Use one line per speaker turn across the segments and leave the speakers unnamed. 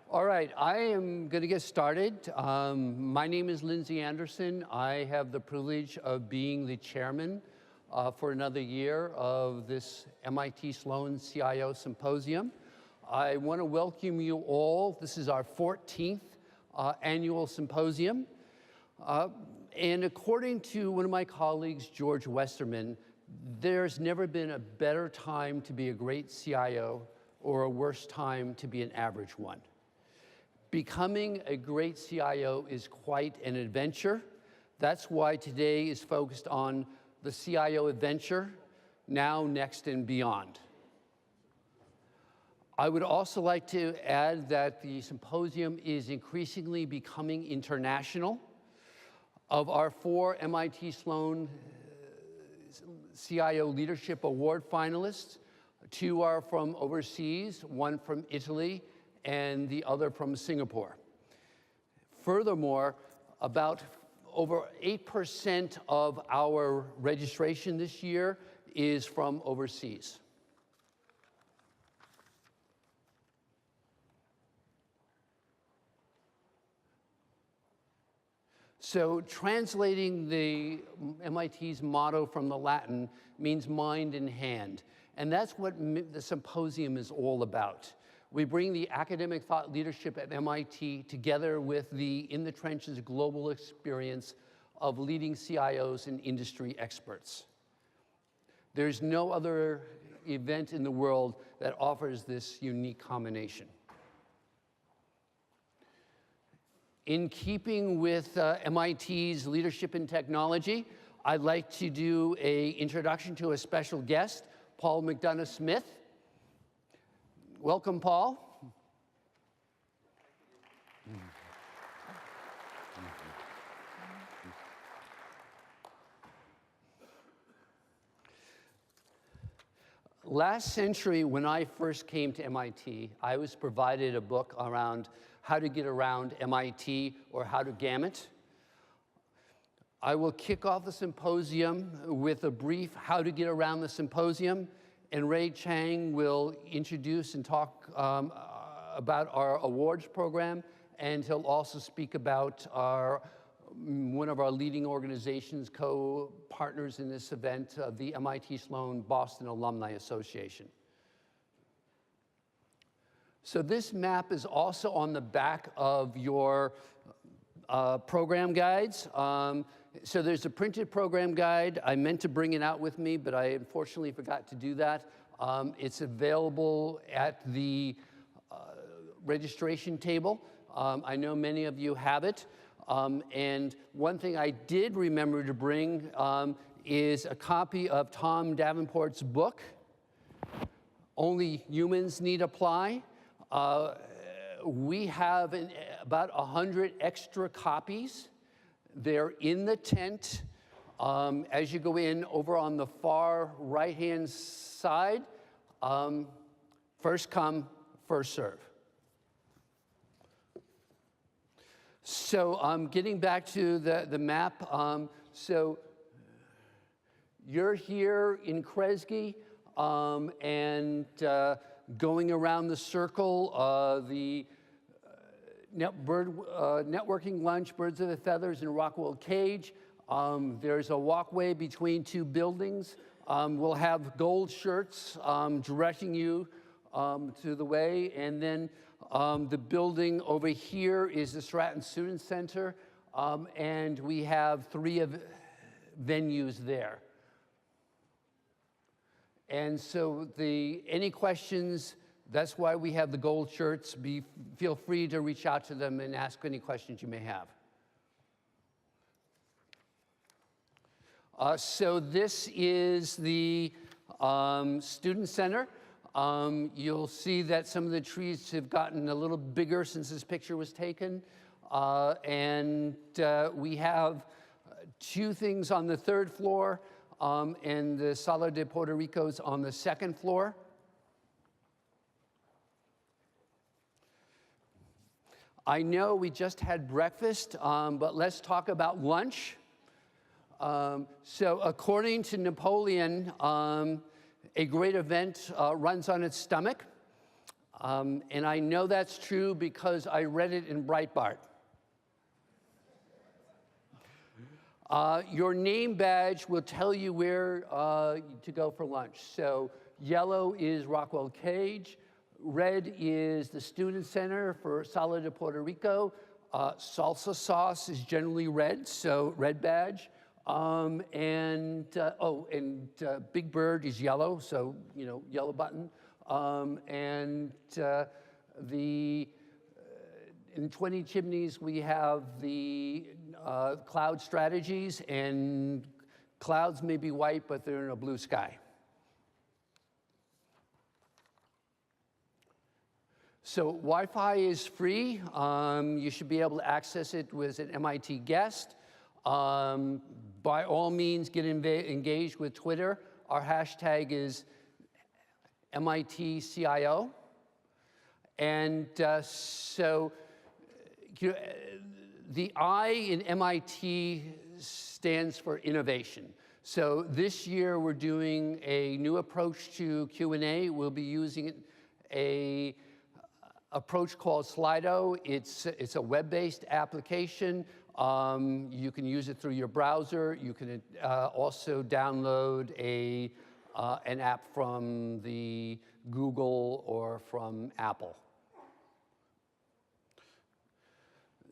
All right, I am going to get started. My name is Lindsey Anderson. I have the privilege of being the chairman for another year of this MIT Sloan CIO Symposium. I want to welcome you all. This is our 14th annual symposium. And according to one of my colleagues, George Westerman, there's never been a better time to be a great CIO or a worse time to be an average one. Becoming a great CIO is quite an adventure. That's why today is focused on the CIO adventure, now, next, and beyond. I would also like to add that the symposium is increasingly becoming international. Of our 4 MIT Sloan CIO Leadership Award finalists, 2 are from overseas, 1 from Italy, and the other from Singapore. Furthermore, about over 8% of our registration this year is from overseas. So translating the MIT's motto from the Latin means mind in hand. And that's what the symposium is all about. We bring the academic thought leadership at MIT together with the in-the-trenches global experience of leading CIOs and industry experts. There's no other event in the world that offers this unique combination. In keeping with MIT's leadership in technology, I'd like to do an introduction to a special guest, Paul McDonough-Smith. Welcome, Paul. Last century, when I first came to MIT, I was provided a book around how to get around MIT or how to gam it. I will kick off the symposium with a brief how to get around the symposium, and Ray Chang will introduce and talk about our awards program, and he'll also speak about one of our leading organizations, co-partners in this event, the MIT Sloan Boston Alumni Association. So this map is also on the back of your program guides. So there's a printed program guide. I meant to bring it out with me, but I unfortunately forgot to do that. It's available at the registration table. I know many of you have it. And one thing I did remember to bring is a copy of Tom Davenport's book, Only Humans Need Apply. We have about 100 extra copies. They're in the tent. As you go in, over on the far right-hand side, first come, first serve. So getting back to the map, so you're here in Kresge, and going around the circle, the networking lunch, Birds of a Feathers, and Rockwell Cage. There's a walkway between 2 buildings. We'll have gold shirts directing you to the way, and then the building over here is the Stratton Student Center, and we have 3 venues there. And so any questions, that's why we have the gold shirts. Feel free to reach out to them and ask any questions you may have. So this is the Student Center. You'll see that some of the trees have gotten a little bigger since this picture was taken. And we have 2 things on the 3rd floor, and the Sala de Puerto Rico's on the 2nd floor. I know we just had breakfast, but let's talk about lunch. So according to Napoleon, a great event runs on its stomach. And I know that's true because I read it in Breitbart. Your name badge will tell you where to go for lunch. So yellow is Rockwell Cage, red is the Student Center for Sli.do de Puerto Rico, salsa sauce is generally red, so red badge. Big Bird is yellow, so yellow button. In 20 Chimneys, we have the cloud strategies, and clouds may be white, but they're in a blue sky. So Wi-Fi is free. You should be able to access it with an MIT guest. By all means, get engaged with Twitter. Our hashtag is MITCIO. And the I in MIT stands for innovation. So this year we're doing a new approach to Q&A. We'll be using a approach called Sli.do. It's a web-based application. You can use it through your browser. You can also download an app from the Google or from Apple.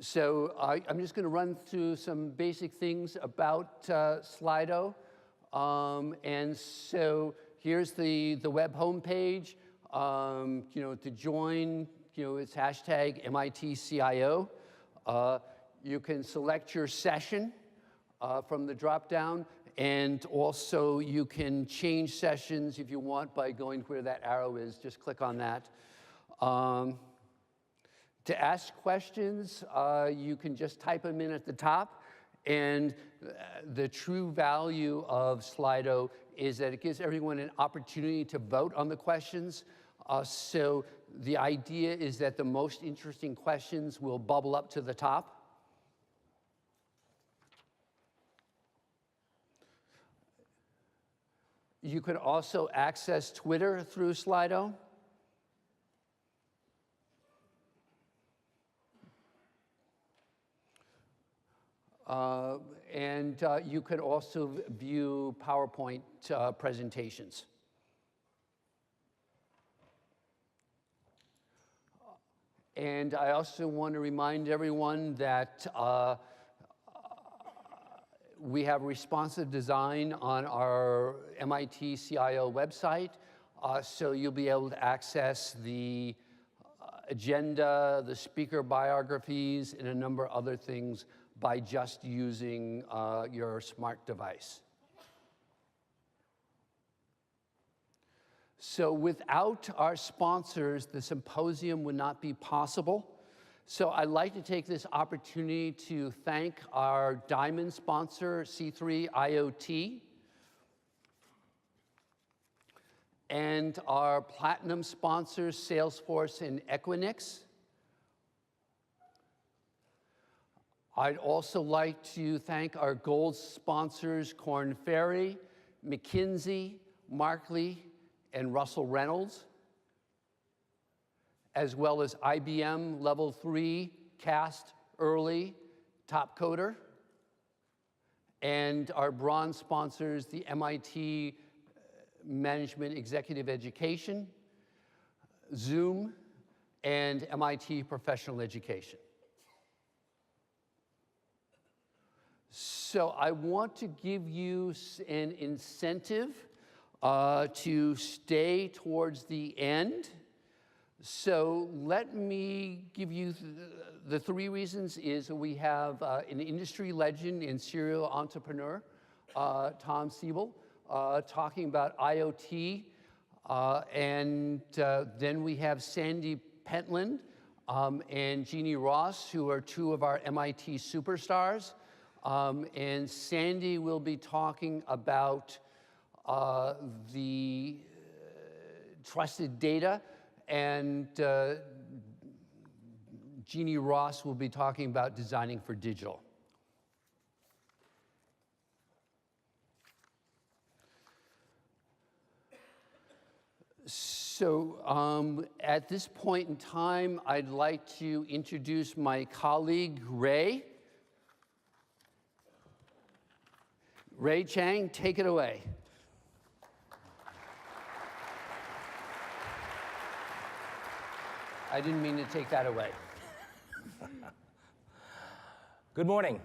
So I'm just going to run through some basic things about Sli.do. And so here's the web homepage. To join, it's hashtag MITCIO. You can select your session from the drop-down, and also you can change sessions if you want by going where that arrow is. Just click on that. To ask questions, you can just type them in at the top. And the true value of Sli.do is that it gives everyone an opportunity to vote on the questions. So the idea is that the most interesting questions will bubble up to the top. You can also access Twitter through Sli.do. You could also view PowerPoint presentations. And I also want to remind everyone that we have responsive design on our MIT CIO website, so you'll be able to access the agenda, the speaker biographies, and a number of other things by just using your smart device. So without our sponsors, the symposium would not be possible. So I'd like to take this opportunity to thank our diamond sponsor, C3 IoT, and our platinum sponsors, Salesforce and Equinix. I'd also like to thank our gold sponsors, Korn Ferry, McKinsey, Markley, and Russell Reynolds, as well as IBM Level 3, Cast, Early, Top Coder, and our bronze sponsors, the MIT Management Executive Education, Zoom, and MIT Professional Education. So I want to give you an incentive to stay towards the end. So let me give you the three reasons. Is we have an industry legend and serial entrepreneur, Tom Siebel, talking about IoT. Then we have Sandy Pentland and Jeannie Ross, who are two of our MIT superstars. And Sandy will be talking about the trusted data, and Jeannie Ross will be talking about designing for digital. So At this point in time, I'd like to introduce my colleague, Ray. Ray Chang, take it away. I didn't mean to take that away.
Good morning.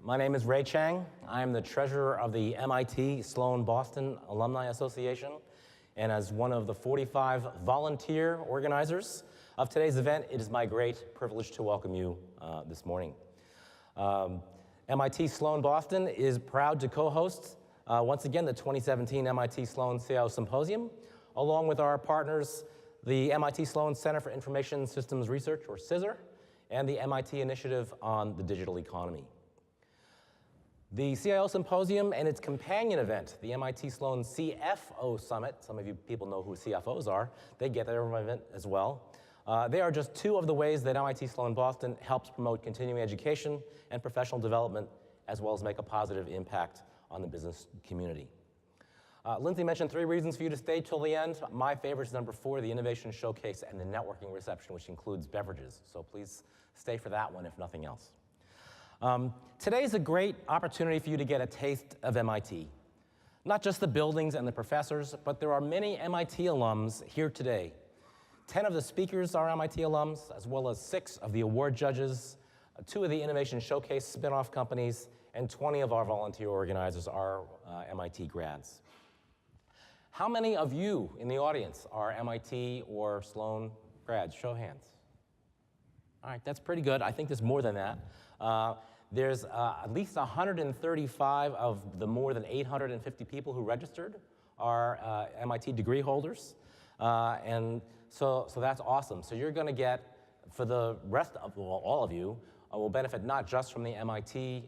My name is Ray Chang. I am the treasurer of the MIT Sloan Boston Alumni Association, and as one of the 45 volunteer organizers of today's event, it is my great privilege to welcome you this morning. MIT Sloan Boston is proud to co-host, once again, the 2017 MIT Sloan CIO Symposium, along with our partners, the MIT Sloan Center for Information Systems Research, or CISR, and the MIT Initiative on the Digital Economy. The CIO Symposium and its companion event, the MIT Sloan CFO Summit, some of you people know who CFOs are, they get their event as well. They are just two of the ways that MIT Sloan Boston helps promote continuing education and professional development, as well as make a positive impact on the business community. Lindsey mentioned 3 reasons for you to stay till the end. My favorite is number 4, the innovation showcase and the networking reception, which includes beverages. So please stay for that one, if nothing else. Today is a great opportunity for you to get a taste of MIT. Not just the buildings and the professors, but there are many MIT alums here today. 10 of the speakers are MIT alums, as well as 6 of the award judges, 2 of the Innovation Showcase spin-off companies, and 20 of our volunteer organizers are MIT grads. How many of you in the audience are MIT or Sloan grads? Show of hands. All right, that's pretty good. I think there's more than that. There's at least 135 of the more than 850 people who registered are MIT degree holders. And so that's awesome. So you're going to get, for the rest of, well, all of you, will benefit not just from the MIT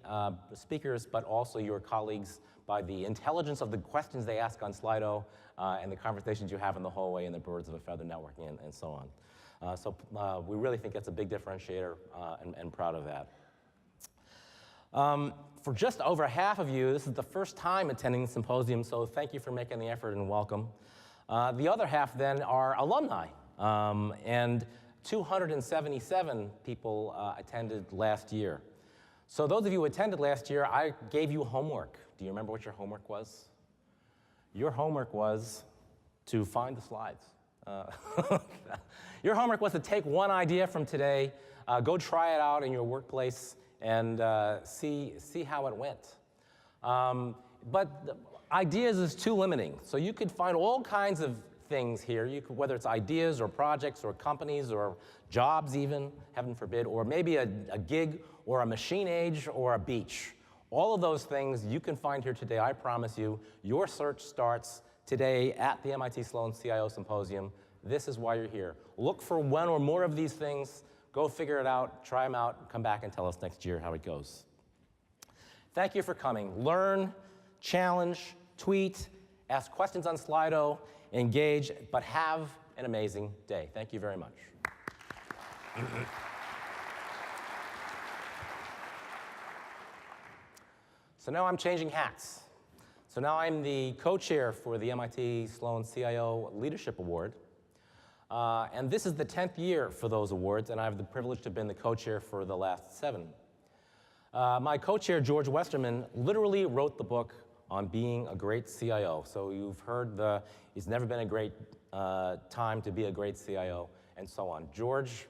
speakers, but also your colleagues by the intelligence of the questions they ask on Sli.do and the conversations you have in the hallway and the birds of a feather networking and so on. So we really think that's a big differentiator and proud of that. For just over half of you, this is the first time attending the symposium, so thank you for making the effort and welcome. The other half then are alumni, and 277 people attended last year. So those of you who attended last year, I gave you homework. Do you remember what your homework was? Your homework was to find the slides. Your homework was to take one idea from today, go try it out in your workplace, and see how it went. But ideas is too limiting. So you could find all kinds of things here, whether it's ideas or projects or companies or jobs even, heaven forbid, or maybe a gig or a machine age or a beach. All of those things you can find here today, I promise you. Your search starts today at the MIT Sloan CIO Symposium. This is why you're here. Look for one or more of these things, go figure it out, try them out, come back and tell us next year how it goes. Thank you for coming. Learn, challenge, tweet, ask questions on Sli.do, engage, but have an amazing day. Thank you very much. So now I'm changing hats. So now I'm the co-chair for the MIT Sloan CIO Leadership Award. And this is the 10th year for those awards, and I have the privilege to have been the co-chair for the last 7. My co-chair, George Westerman, literally wrote the book on being a great CIO. So you've heard it's never been a great time to be a great CIO, and so on. George,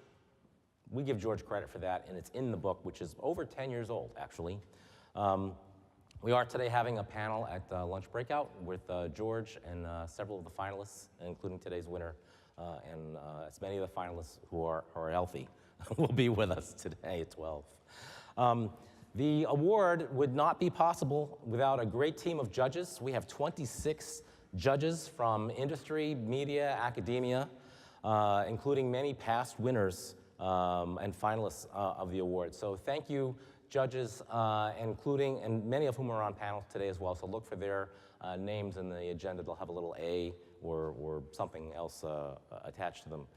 we give George credit for that, and it's in the book, which is over 10 years old, actually. We are today having a panel at lunch breakout with George and several of the finalists, including today's winner, and as many of the finalists who are healthy will be with us today at 12. The award would not be possible without a great team of judges. We have 26 judges from industry, media, academia, including many past winners and finalists of the award. So thank you, judges, including, and many of whom are on panels today as well. So look for their names in the agenda. They'll have a little A or something else attached to them.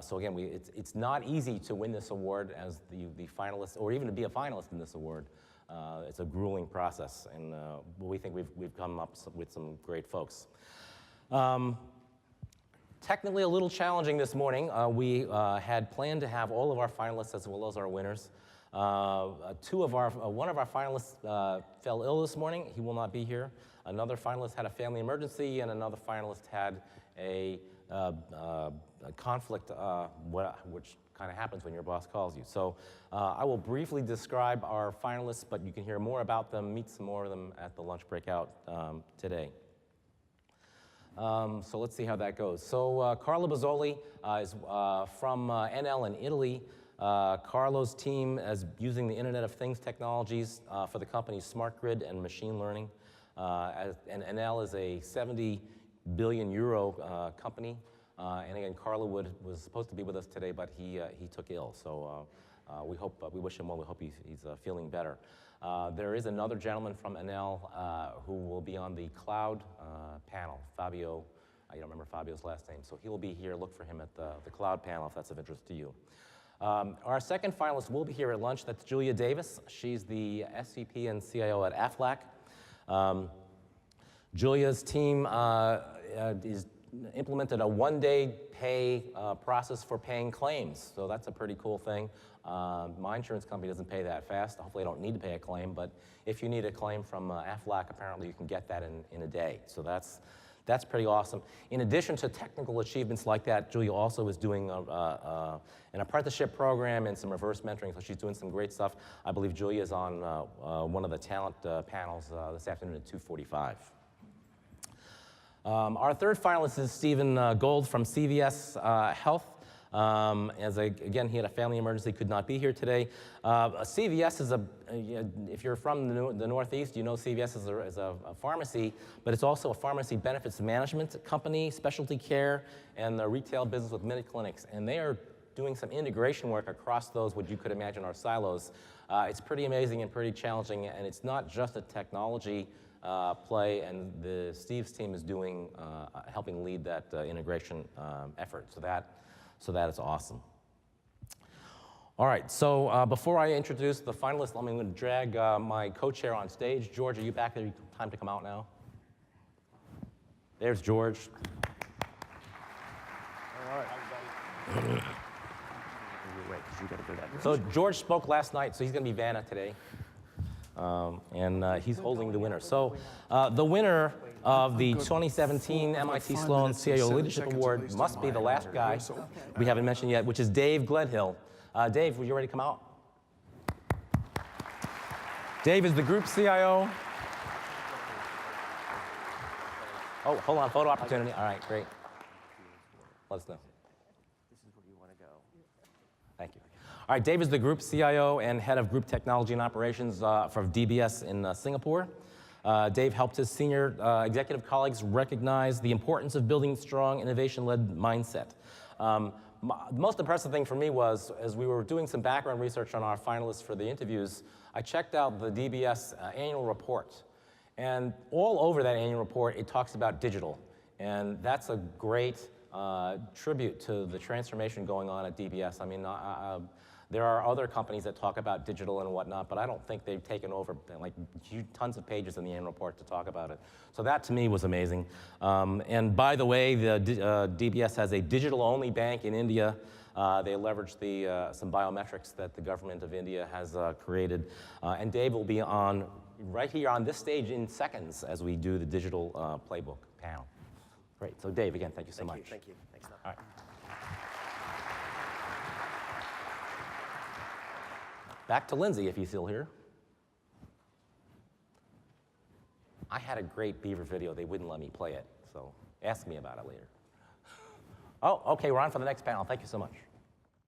So again, it's not easy to win this award as the finalist, or even to be a finalist in this award. It's a grueling process, and we think we've come up with some great folks. Technically a little challenging this morning. We had planned to have all of our finalists as well as our winners. One of our finalists fell ill this morning. He will not be here. Another finalist had a family emergency, and another finalist had a conflict, which kind of happens when your boss calls you. So I will briefly describe our finalists, but you can hear more about them, meet some more of them at the lunch breakout today. So let's see how that goes. So Carlo Bozzoli is from Enel in Italy. Carlo's team is using the Internet of Things technologies for the company's smart grid and machine learning. And Enel is a 70 billion euro company. And again, Carlo was supposed to be with us today, but he took ill. So we wish him well. We hope he's feeling better. There is another gentleman from Enel who will be on the cloud panel, Fabio. I don't remember Fabio's last name. So he will be here. Look for him at the cloud panel if that's of interest to you. Our second finalist will be here at lunch. That's Julia Davis. She's the SVP and CIO at Aflac. Julia's team is implemented a one-day pay process for paying claims. So that's a pretty cool thing. My insurance company doesn't pay that fast. Hopefully I don't need to pay a claim, but if you need a claim from Aflac, apparently you can get that in a day. So that's pretty awesome. In addition to technical achievements like that, Julia also is doing an apprenticeship program and some reverse mentoring, so she's doing some great stuff. I believe Julia is on one of the talent panels this afternoon at 2:45. Our third finalist is Stephen Gold from CVS Health. Again, he had a family emergency, could not be here today. CVS is if you're from the Northeast, you know CVS is a pharmacy, but it's also a pharmacy benefits management company, specialty care, and the retail business with many clinics. And they are doing some integration work across those, what you could imagine are silos. It's pretty amazing and pretty challenging, and it's not just a technology play, and Steve's team is helping lead that integration effort. So that is awesome. All right, so before I introduce the finalists, I'm going to drag my co-chair on stage. George, are you back there? Time to come out now? There's George.
All right.
So George spoke last night, so he's going to be Vanna today. And he's holding the winner. So the winner of the 2017 MIT Sloan CIO Leadership Award must be the last guy we haven't mentioned yet, which is Dave Gledhill. Dave, were you ready to come out? Dave is the group CIO. Oh, hold on, photo opportunity. All right, great. Let us know.
This is where you want to go.
Thank you. All right, Dave is the group CIO and head of group technology and operations for DBS in Singapore. Dave helped his senior executive colleagues recognize the importance of building strong innovation-led mindset. The most impressive thing for me was, as we were doing some background research on our finalists for the interviews, I checked out the DBS annual report. And all over that annual report, it talks about digital. And that's a great tribute to the transformation going on at DBS. I mean, there are other companies that talk about digital and whatnot, but I don't think they've taken over like tons of pages in the annual report to talk about it. So that to me was amazing. And by the way, the DBS has a digital-only bank in India. They leverage some biometrics that the government of India has created. And Dave will be on right here on this stage in seconds as we do the digital playbook panel. Great. So Dave, again, thank you so much.
Thank you. Thanks.
All right. Back to Lindsey, if he's still here. I had a great Beaver video. They wouldn't let me play it, so ask me about it later. Oh, okay, we're on for the next panel. Thank you so much.